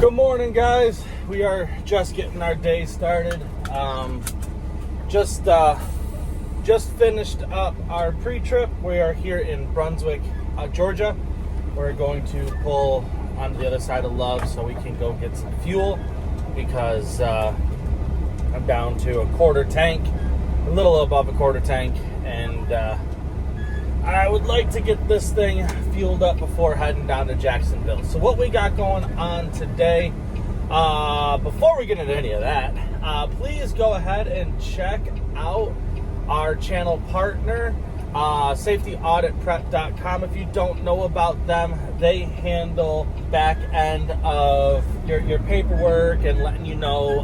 Good morning, guys. We are just getting our day started. Just finished up our pre-trip. We are here in Brunswick, Georgia. We're going to pull on the other side of Love so we can go get some fuel because I'm down to a quarter tank, a little above a quarter tank, and I would like to get this thing fueled up before heading down to Jacksonville. So what we got going on today, before we get into any of that, please go ahead and check out our channel partner, safetyauditprep.com. If you don't know about them, they handle back end of your paperwork and letting you know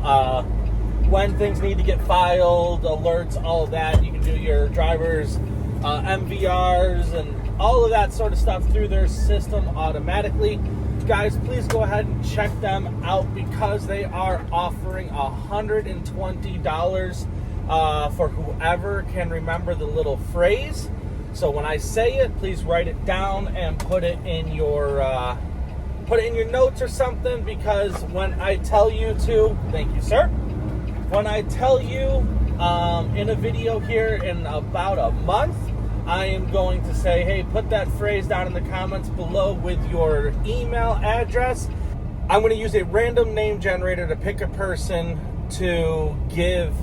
when things need to get filed, alerts, all of that. You can do your driver's MVRs and all of that sort of stuff through their system automatically. Guys, please go ahead and check them out because they are offering $120 for whoever can remember the little phrase. So when I say it, please write it down and put it in your notes or something, because when I tell you to, thank you, sir. When I tell you in a video here in about a month, I am going to say, hey, put that phrase down in the comments below with your email address. I'm going to use a random name generator to pick a person to give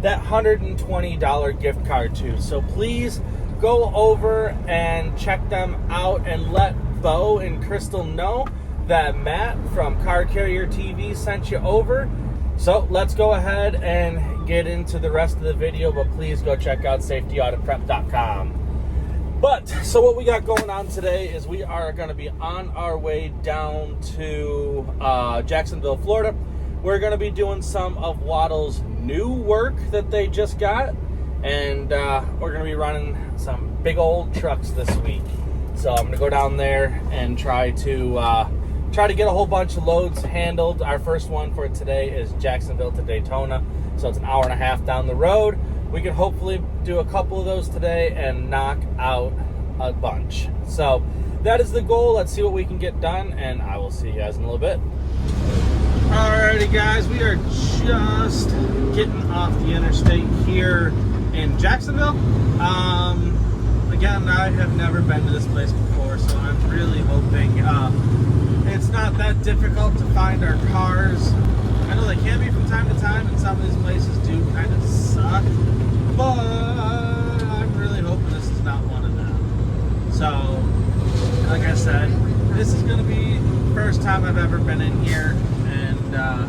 that $120 gift card to. So please go over and check them out and let Bo and Krystal know that Matt from Car Carrier TV sent you over. So let's go ahead and get into the rest of the video, but please go check out safetyauditprep.com. So what we got going on today is we are going to be on our way down to Jacksonville, Florida. We're going to be doing some of Waddle's new work that they just got, and we're going to be running some big old trucks this week. So I'm going to go down there and try to get a whole bunch of loads handled. Our first one for today is Jacksonville to Daytona, so it's an hour and a half down the road. We can hopefully do a couple of those today and knock out a bunch. So that is the goal. Let's see what we can get done, and I will see you guys in a little bit. Alrighty, guys, we are just getting off the interstate here in Jacksonville. Again, I have never been to this place before, so I'm really hoping it's not that difficult to find our cars. I know they can be from time to time, and some of these places do kind of suck, but I'm really hoping this is not one of them. So, like I said, this is going to be the first time I've ever been in here, and yeah,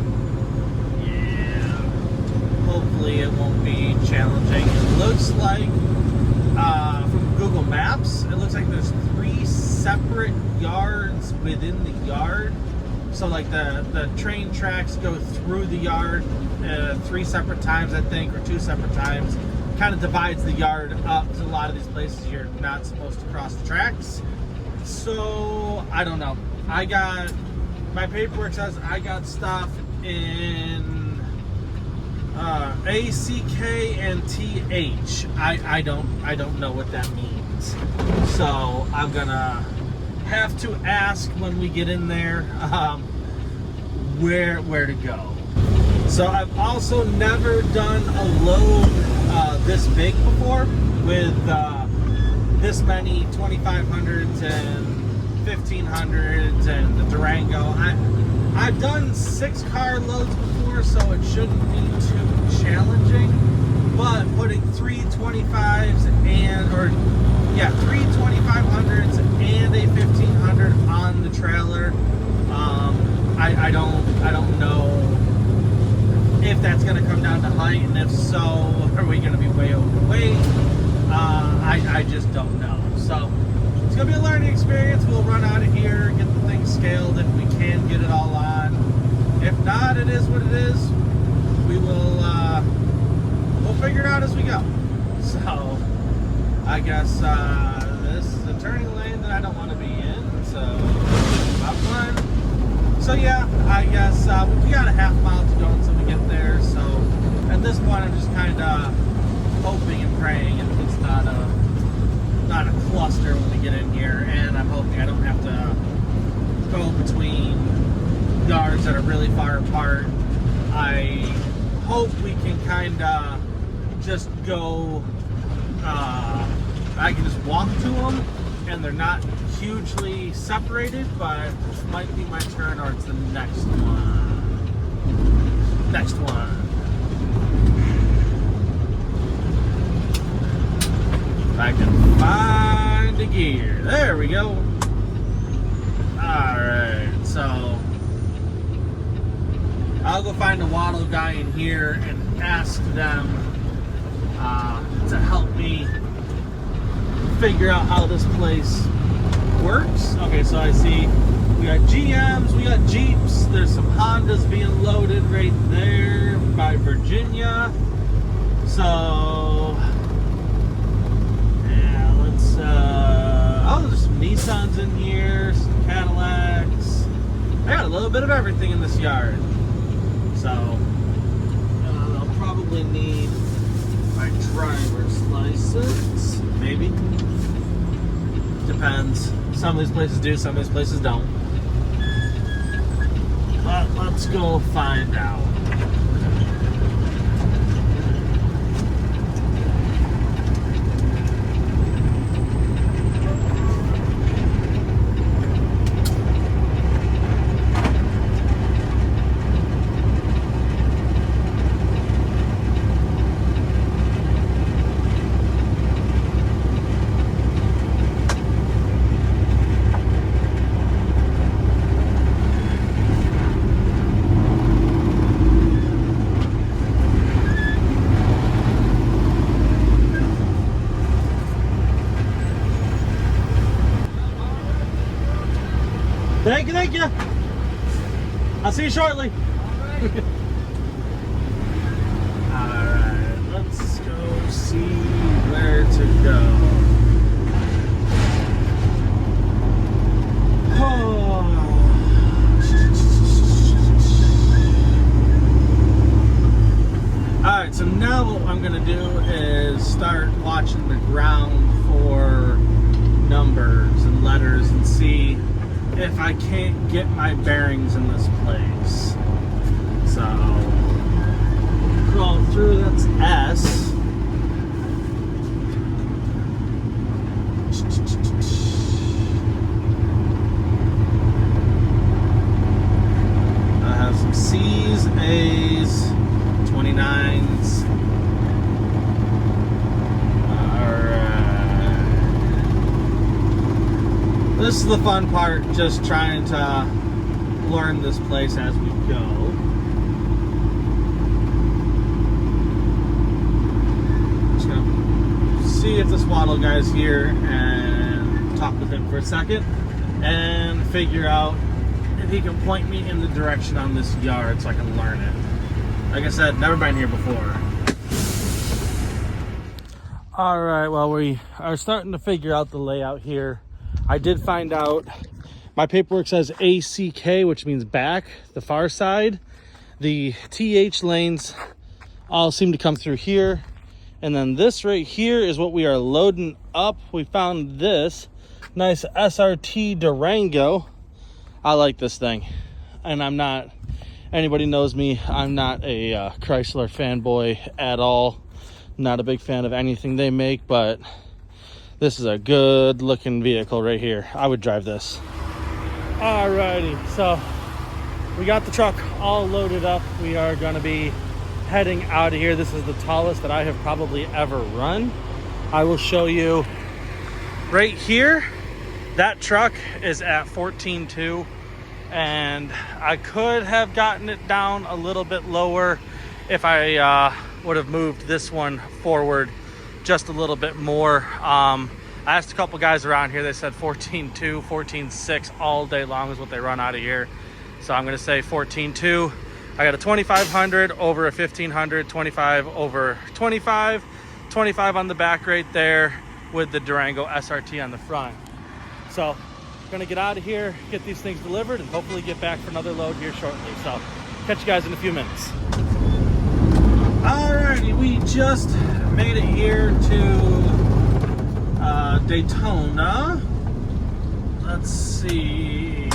hopefully it won't be challenging. It looks like, from Google Maps, it looks like there's 3 separate yards within the yard. So like the train tracks go through the yard 3 separate times, I think, or 2 separate times. Kind of divides the yard up. So a lot of these places you're not supposed to cross the tracks. So I don't know. My paperwork says I got stuff in ACK and TH. I don't know what that means. So I'm gonna have to ask when we get in there where to go. So I've also never done a load this big before with this many 2500s and 1500s and the Durango. I've done 6-car loads before, so it shouldn't be too challenging, but putting 3 25s three 2500s and a 1500 on the trailer, I don't know if that's going to come down to height, and if so, are we going to be way overweight? I just don't know. So it's going to be a learning experience. We'll run out of here, get the thing scaled if we can get it all on. If not, it is what it is. We'll figure it out as we go. So I guess this is a turning lane that I don't want to be in, so about fun. So yeah, I guess we got a half mile to go until we get there. So at this point, I'm just kind of hoping and praying it's not a cluster when we get in here, and I'm hoping I don't have to go between yards that are really far apart. I hope we can kind of just go, I can just walk to them and they're not hugely separated, but this might be my turn or it's the next one. Next one. If I can find the gear. There we go. Alright, so I'll go find a waddle guy in here and ask them to help me figure out how this place works. Okay, so I see we got GMs, we got Jeeps, there's some Hondas being loaded right there by Virginia. So yeah, let's oh, there's some Nissans in here, some Cadillacs. I got a little bit of everything in this yard. So I'll probably need my driver's license, maybe. Depends. Some of these places do, some of these places don't. But let's go find out. Thank you. I'll see you shortly. Alright, let's go see where to go. Alright, so now what I'm going to do is start watching the ground for numbers and letters and see if I can't get my bearings in this place. So, crawl through, that's S. I have some C's, A's, 29s. This is the fun part, just trying to learn this place as we go. Just gonna see if this waddle guy's here and talk with him for a second and figure out if he can point me in the direction on this yard so I can learn it. Like I said, never been here before. Alright, well, we are starting to figure out the layout here. I did find out my paperwork says ACK, which means back, the far side. The TH lanes all seem to come through here. And then this right here is what we are loading up. We found this nice SRT Durango. I like this thing. And I'm not, anybody knows me, I'm not a Chrysler fanboy at all. Not a big fan of anything they make, but this is a good looking vehicle right here. I would drive this. Alrighty, so we got the truck all loaded up. We are gonna be heading out of here. This is the tallest that I have probably ever run. I will show you right here. That truck is at 14.2, and I could have gotten it down a little bit lower if I would have moved this one forward just a little bit more. I asked a couple guys around here. They said 14.2, 14.6 all day long is what they run out of here. So I'm gonna say 14.2. I got a 2500 over a 1500, 25 over 25, 25 on the back right there with the Durango SRT on the front. So I'm gonna get out of here, get these things delivered, and hopefully get back for another load here shortly. So catch you guys in a few minutes. Alrighty, we just made it here to Daytona. Let's see.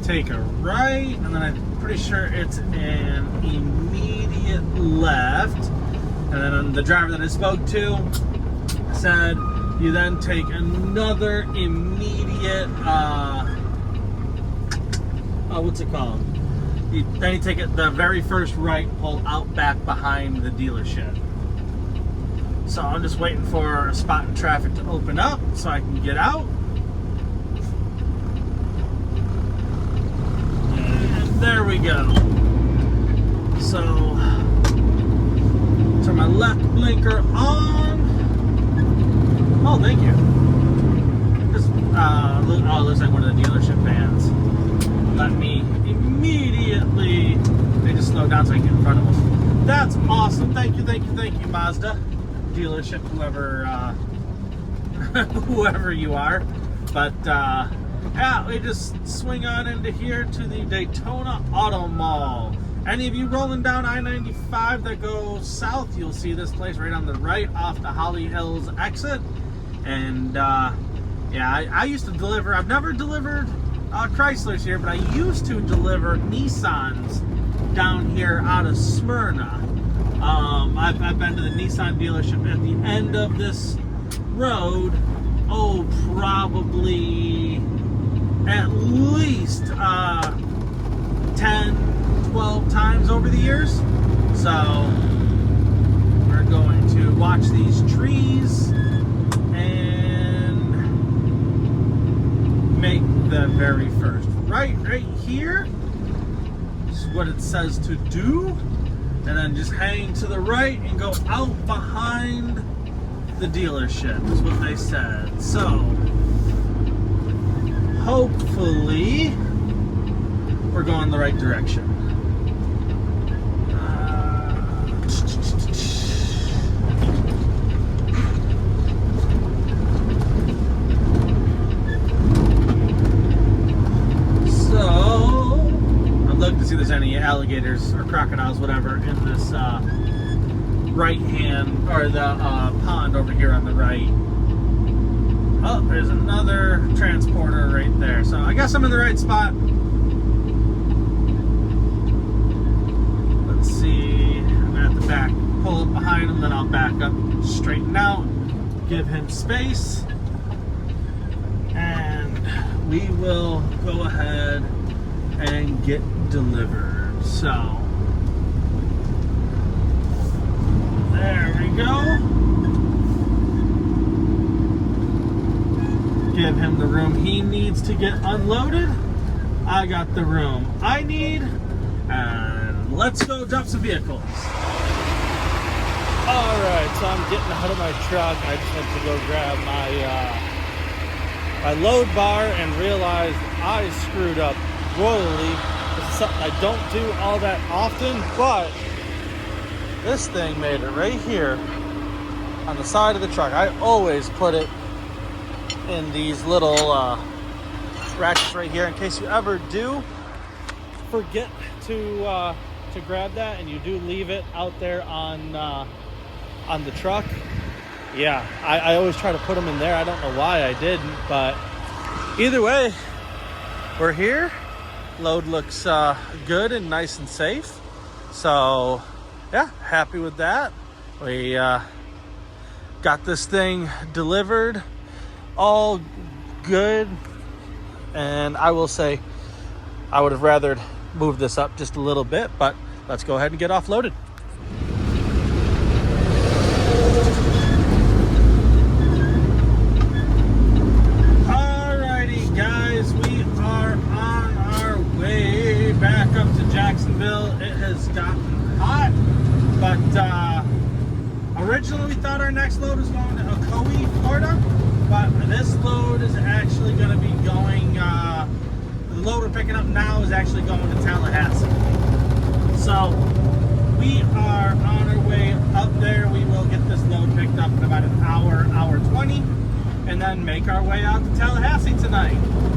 take a right, and then I'm pretty sure it's an immediate left. And then the driver that I spoke to said you then take another immediate, what's it called? Then you take it the very first right, pull out back behind the dealership. So I'm just waiting for a spot in traffic to open up so I can get out. And there we go. So turn my left blinker on. Oh, thank you. Just, looks like one of the dealership vans. Let me immediately, they just slowed down so I can get in front of them. That's awesome. Thank you, Mazda dealership, whoever you are. But yeah, we just swing on into here to the Daytona Auto Mall. Any of you rolling down I-95 that go south, you'll see this place right on the right off the Holly Hills exit. And yeah, I used to deliver, I've never delivered Chryslers here, but I used to deliver Nissans down here out of Smyrna. I've been to the Nissan dealership at the end of this road, probably at least 10, 12 times over the years. So we're going to watch these trees and make the very first right here. This is what it says to do. And then just hang to the right and go out behind the dealership is what they said. So hopefully we're going the right direction. Look to see if there's any alligators or crocodiles, whatever, in this right hand, or the pond over here on the right. Oh, there's another transporter right there. So I guess I'm in the right spot. Let's see. I'm gonna have to back, pull up behind him, then I'll back up, straighten out, give him space, and we will go ahead and get delivered. So there we go. Give him the room he needs to get unloaded. I got the room I need, and let's go dump some vehicles. Alright, so I'm getting out of my truck. I just had to go grab my load bar and realized I screwed up royally. This is something I don't do all that often, but this thing made it right here on the side of the truck. I always put it in these little ratchets right here in case you ever do forget to grab that and you do leave it out there on the truck. Yeah, I always try to put them in there. I don't know why I didn't, but either way, we're here. Load looks good and nice and safe. So yeah, happy with that. We got this thing delivered, all good. And I will say I would have rather moved this up just a little bit, but let's go ahead and get offloaded. Back up to Jacksonville. It has gotten hot, but originally we thought our next load was going to Ocoee, Florida, but this load is actually going to be going, the load we're picking up now is actually going to Tallahasse. So we are on our way up there. We will get this load picked up in about an hour, hour 20, and then make our way out to Tallahasse tonight.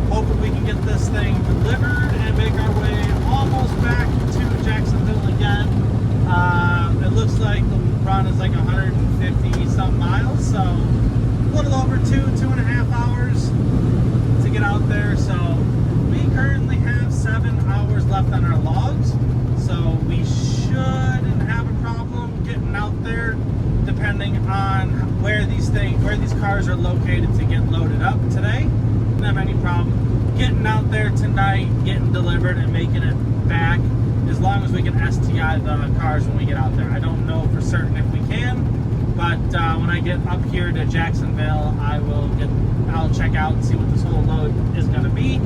Hoping we can get this thing delivered and make our way almost back to Jacksonville again. It looks like the run is like 150 some miles, so a little over 2.5 hours to get out there. So we currently have left on our logs, so we shouldn't have a problem getting out there, depending on where these cars are located, to get loaded up today. Don't have any problem getting out there tonight, getting delivered, and making it back, as long as we can STI the cars when we get out there. I don't know for certain if we can, but when I get up here to Jacksonville, I'll check out and see what this whole load is going to be,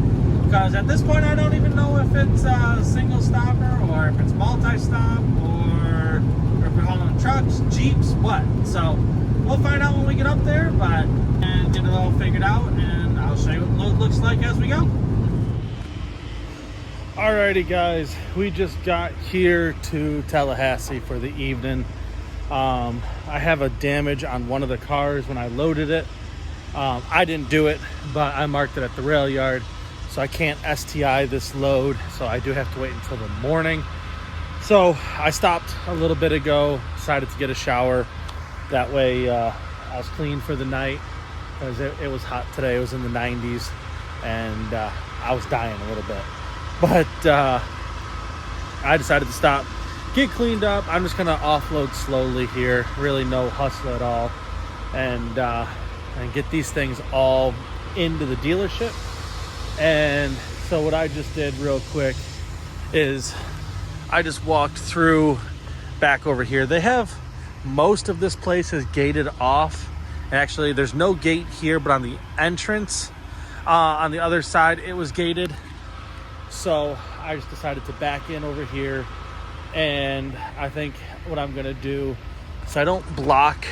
because at this point I don't even know if it's a single stopper or if it's multi-stop or if we're hauling trucks, Jeeps, what. So we'll find out when we get up there, and get it all figured out, and I'll show you what the load looks like as we go. Alrighty guys, we just got here to Tallahasse for the evening. I have a damage on one of the cars when I loaded it. I didn't do it, but I marked it at the rail yard, so I can't STI this load, so I do have to wait until the morning. So I stopped a little bit ago, decided to get a shower. That way I was clean for the night, because it was hot today. It was in the 90s, and I was dying a little bit. But I decided to stop, get cleaned up. I'm just gonna offload slowly here, really no hustle at all, and get these things all into the dealership. And so what I just did real quick is I just walked through back over here. They have most of this place is gated off. And actually there's no gate here, but on the entrance on the other side it was gated. So I just decided to back in over here, and I think what I'm gonna do, so I don't block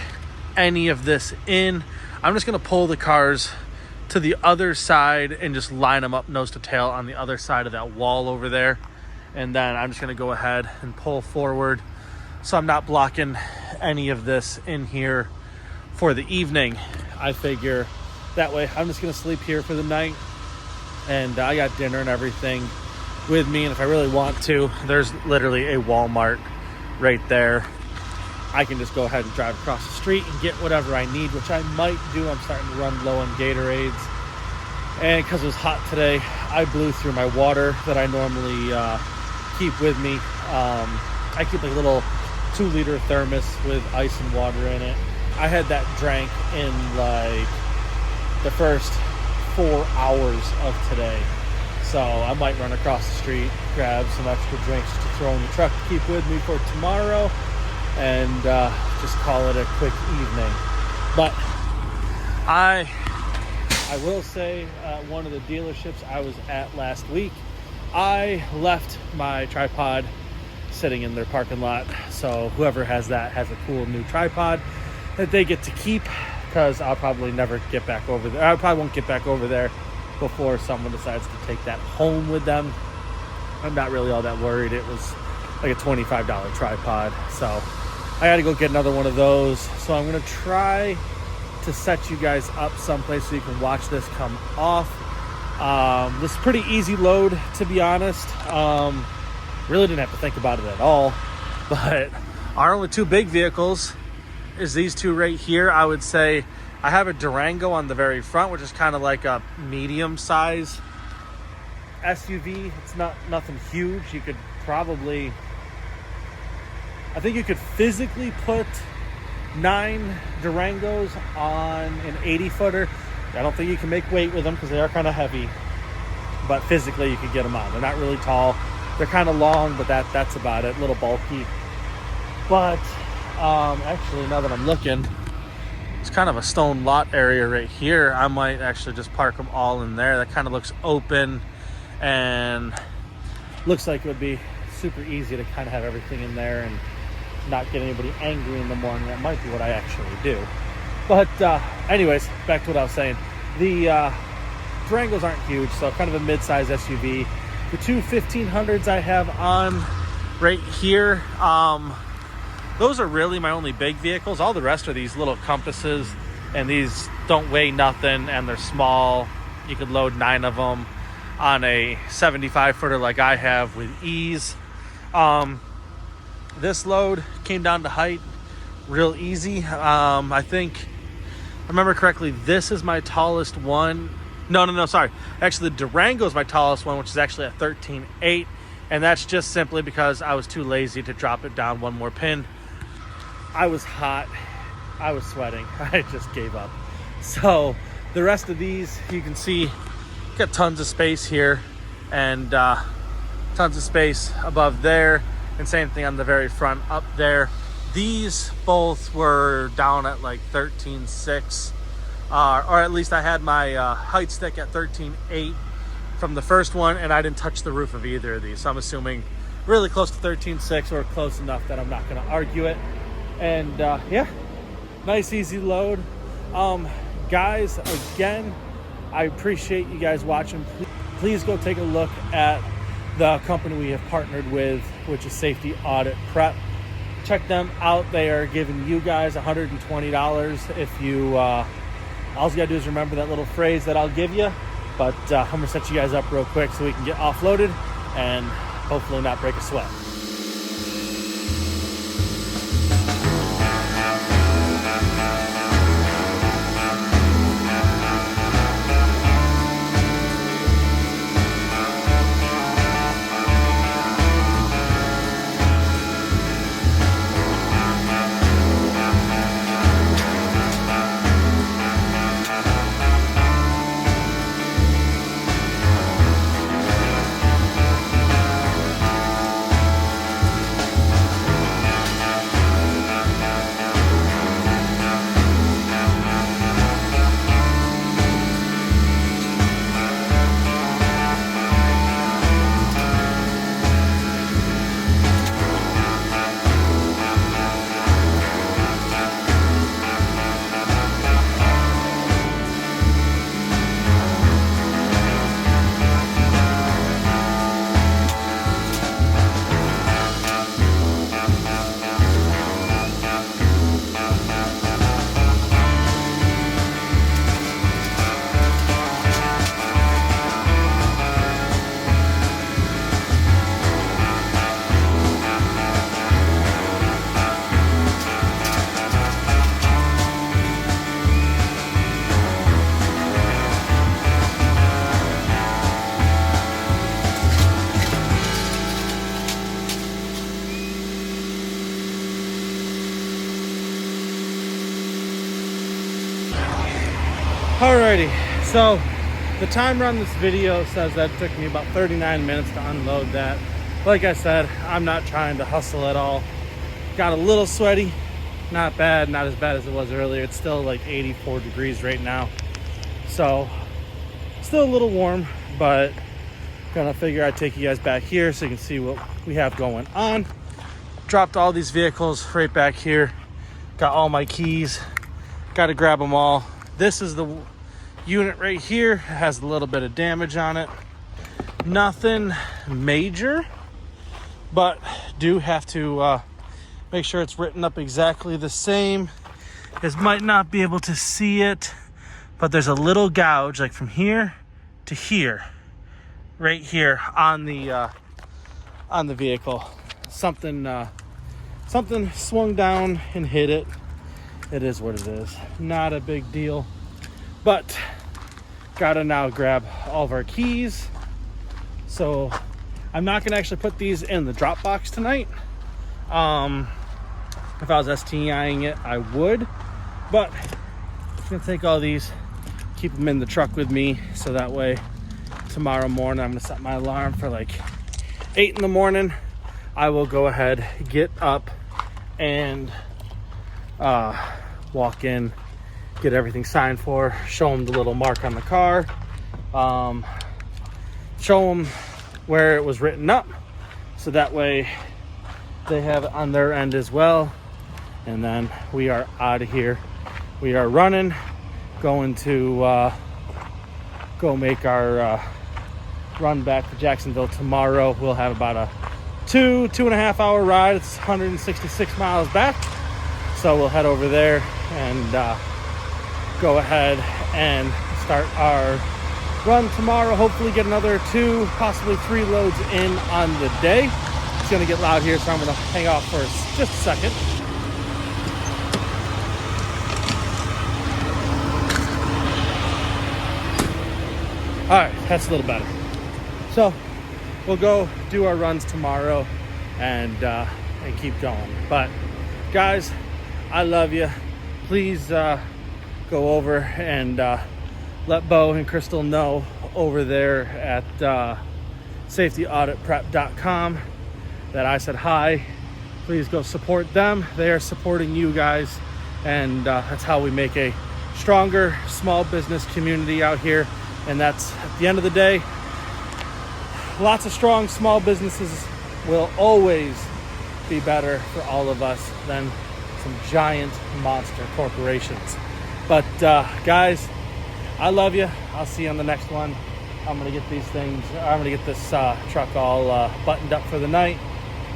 any of this in, I'm just gonna pull the cars to the other side and just line them up nose to tail on the other side of that wall over there. And then I'm just gonna go ahead and pull forward, so I'm not blocking any of this in here for the evening. I figure that way I'm just gonna sleep here for the night, and I got dinner and everything with me, and if I really want to, there's literally a Walmart right there. I can just go ahead and drive across the street and get whatever I need, which I might do. I'm starting to run low on Gatorades, and because it was hot today, I blew through my water that I normally keep with me. I keep a little 2-liter thermos with ice and water in it. I had that drank in like the first 4 hours of today, so I might run across the street, grab some extra drinks to throw in the truck to keep with me for tomorrow, and just call it a quick evening. But I will say, one of the dealerships I was at last week, I left my tripod sitting in their parking lot, so whoever has that has a cool new tripod that they get to keep, because I'll probably never get back over there. I probably won't get back over there before someone decides to take that home with them. I'm not really all that worried. It was like a $25 tripod, so I got to go get another one of those. So I'm going to try to set you guys up someplace so you can watch this come off. This is a pretty easy load, to be honest. Really didn't have to think about it at all, but our only two big vehicles is these two right here. I would say I have a Durango on the very front, which is kind of like a medium size SUV. It's nothing huge. You could probably, I think you could physically put 9 Durangos on an 80-footer. I don't think you can make weight with them because they are kind of heavy, but physically you could get them on. They're not really tall. They're kind of long, but that's about it. A little bulky. But actually, now that I'm looking, it's kind of a stone lot area right here. I might actually just park them all in there. That kind of looks open and looks like it would be super easy to kind of have everything in there and not get anybody angry in the morning. That might be what I actually do. But anyways, back to what I was saying. The Durangos aren't huge, so kind of a mid-size SUV. The two 1500s I have on right here, those are really my only big vehicles. All the rest are these little compasses, and these don't weigh nothing, and they're small. You could load 9 of them on a 75-footer like I have with ease. This load came down to height real easy. I think, if I remember correctly, this is my tallest one. No, sorry. Actually, the Durango is my tallest one, which is actually a 13.8, And that's just simply because I was too lazy to drop it down one more pin. I was hot. I was sweating. I just gave up. So the rest of these, you can see, got tons of space here and tons of space above there. And same thing on the very front up there. These both were down at like 13.6, or at least I had my height stick at 13.8 from the first one, and I didn't touch the roof of either of these. So I'm assuming really close to 13.6 or close enough that I'm not going to argue it. And yeah, nice easy load. Guys, again, I appreciate you guys watching. Please go take a look at the company we have partnered with, which is Safety Audit Prep. Check them out. They are giving you guys $120 if you all you gotta do is remember that little phrase that I'll give you. But I'm gonna set you guys up real quick so we can get offloaded and hopefully not break a sweat. Alrighty, so the timer on this video says that it took me about 39 minutes to unload that. Like I said, I'm not trying to hustle at all. Got a little sweaty, not bad, not as bad as it was earlier. It's still like 84 degrees right now. So still a little warm, but gonna figure I'd take you guys back here so you can see what we have going on. Dropped all these vehicles right back here. Got all my keys, got to grab them all. This is the unit right here. It has a little bit of damage on it. Nothing major, but do have to make sure it's written up exactly the same. You guys might not be able to see it, but there's a little gouge like from here to here, right here on the vehicle. Something swung down and hit it. It is what it is. Not a big deal. But gotta now grab all of our keys. So I'm not gonna actually put these in the drop box tonight. If I was STIing it, I would. But I'm gonna take all these, keep them in the truck with me, so that way tomorrow morning I'm gonna set my alarm for like 8 in the morning. I will go ahead, get up, and walk in, get everything signed for, show them the little mark on the car, show them where it was written up, so that way they have it on their end as well. And then we are out of here. We are running, going to go make our run back to Jacksonville tomorrow. We'll have about a 2.5 hour ride. It's 166 miles back. So we'll head over there and go ahead and start our run tomorrow. Hopefully get another 2, possibly 3 loads in on the day. It's gonna get loud here, so I'm gonna hang off for just a second. All right, that's a little better. So we'll go do our runs tomorrow and keep going. But guys, I love you. Please go over and let Bo and Krystal know over there at safetyauditprep.com that I said hi. Please go support them. They are supporting you guys, and that's how we make a stronger small business community out here. And that's, at the end of the day, lots of strong small businesses will always be better for all of us than some giant monster corporations. But guys, I love you. I'll see you on the next one. I'm gonna get these things, I'm gonna get this truck all buttoned up for the night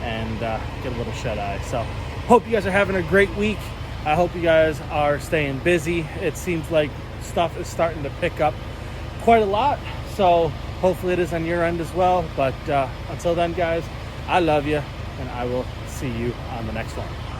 and get a little shut eye. So hope you guys are having a great week. I hope you guys are staying busy. It seems like stuff is starting to pick up quite a lot, so hopefully it is on your end as well. But until then, guys, I love you, and I will see you on the next one.